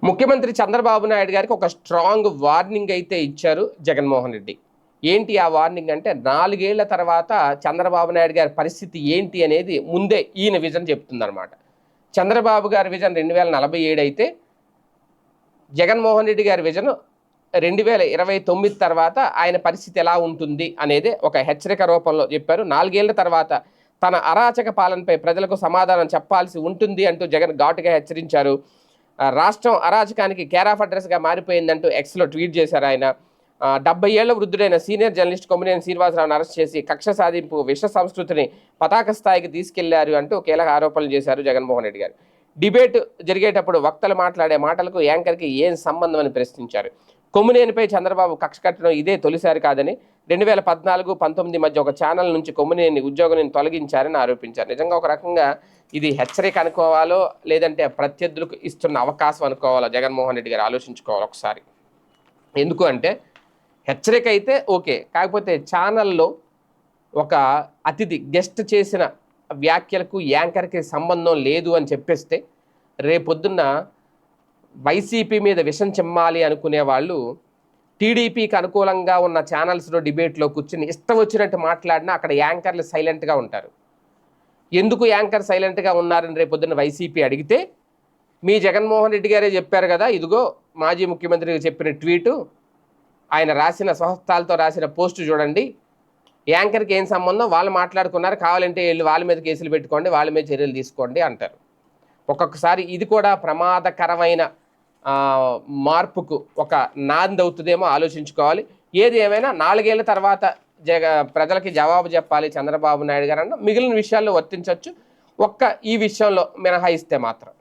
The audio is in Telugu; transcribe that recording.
ముఖ్యమంత్రి చంద్రబాబు నాయుడు గారికి ఒక స్ట్రాంగ్ వార్నింగ్ అయితే ఇచ్చారు జగన్మోహన్ రెడ్డి. ఏంటి ఆ వార్నింగ్ అంటే 4 ఏళ్ల తర్వాత చంద్రబాబు నాయుడు గారి పరిస్థితి ఏంటి అనేది ముందే ఈయన విజన్ చెప్తుందన్నమాట. చంద్రబాబు గారి విజన్ 2047 అయితే జగన్మోహన్ రెడ్డి గారి విజన్ 2029 తర్వాత ఆయన పరిస్థితి ఎలా ఉంటుంది అనేది ఒక హెచ్చరిక రూపంలో చెప్పారు. 4 ఏళ్ల తర్వాత తన అరాచక పాలనపై ప్రజలకు సమాధానం చెప్పాల్సి ఉంటుంది అంటూ జగన్ ఘాటుగా హెచ్చరించారు. రాష్ట్రం అరాచకానికి కేర్ ఆఫ్ అడ్రస్గా మారిపోయిందంటూ ఎక్స్లో ట్వీట్ చేశారు ఆయన. 70 ఏళ్ల వృద్ధుడైన సీనియర్ జర్నలిస్ట్ కొమ్మినేని శ్రీనివాసరావును అరెస్ట్ చేసి కక్ష సాధింపు విష సంస్కృతిని పతాక స్థాయికి తీసుకెళ్లారు అంటూ కీలక ఆరోపణలు చేశారు జగన్మోహన్ రెడ్డి గారు. డిబేట్ జరిగేటప్పుడు వక్తలు మాట్లాడే మాటలకు యాంకర్కి ఏం సంబంధం అని ప్రశ్నించారు. కొమ్మినేనిపై చంద్రబాబు కక్ష కట్టడం ఇదే తొలిసారి కాదని 2014-19 మధ్య ఒక ఛానల్ నుంచి కొమ్మినేని ఉద్యోగాన్ని తొలగించారని ఆరోపించారు. నిజంగా ఒక రకంగా ఇది హెచ్చరిక అనుకోవాలో లేదంటే ప్రత్యర్థులకు ఇస్తున్న అవకాశం అనుకోవాలో జగన్మోహన్ రెడ్డి గారు ఆలోచించుకోవాలి ఒకసారి. ఎందుకు అంటే హెచ్చరిక అయితే ఓకే, కాకపోతే ఛానల్లో ఒక అతిథి గెస్ట్ చేసిన వ్యాఖ్యలకు యాంకర్కి సంబంధం లేదు అని చెప్పేస్తే రేపొద్దున్న వైసీపీ మీద విషం చిమ్మాలి అనుకునే వాళ్ళు టీడీపీకి అనుకూలంగా ఉన్న ఛానల్స్లో డిబేట్లో కూర్చుని ఇష్టం వచ్చినట్టు మాట్లాడినా అక్కడ యాంకర్లు సైలెంట్గా ఉంటారు. ఎందుకు యాంకర్ సైలెంట్గా ఉన్నారని రేపొద్దున వైసీపీ అడిగితే మీ జగన్మోహన్ రెడ్డి గారే చెప్పారు కదా, ఇదిగో మాజీ ముఖ్యమంత్రికి చెప్పిన ట్వీటు, ఆయన రాసిన స్వహస్తాలతో రాసిన పోస్టు చూడండి, యాంకర్కి ఏం సంబంధం, వాళ్ళు మాట్లాడుకున్నారు, కావాలంటే వెళ్ళి వాళ్ళ మీద కేసులు పెట్టుకోండి, వాళ్ళ మీద చర్యలు తీసుకోండి అంటారు. ఒక్కొక్కసారి ఇది కూడా ప్రమాదకరమైన మార్పుకు ఒక నాంది అవుతుందేమో ఆలోచించుకోవాలి. ఏది ఏమైనా 4 ఏళ్ల తర్వాత ప్రజలకి జవాబు చెప్పాలి చంద్రబాబు నాయుడు గారు అన్న మిగిలిన విషయాల్లో వర్తించవచ్చు, ఒక్క ఈ విషయంలో మినహాయిస్తే మాత్రం.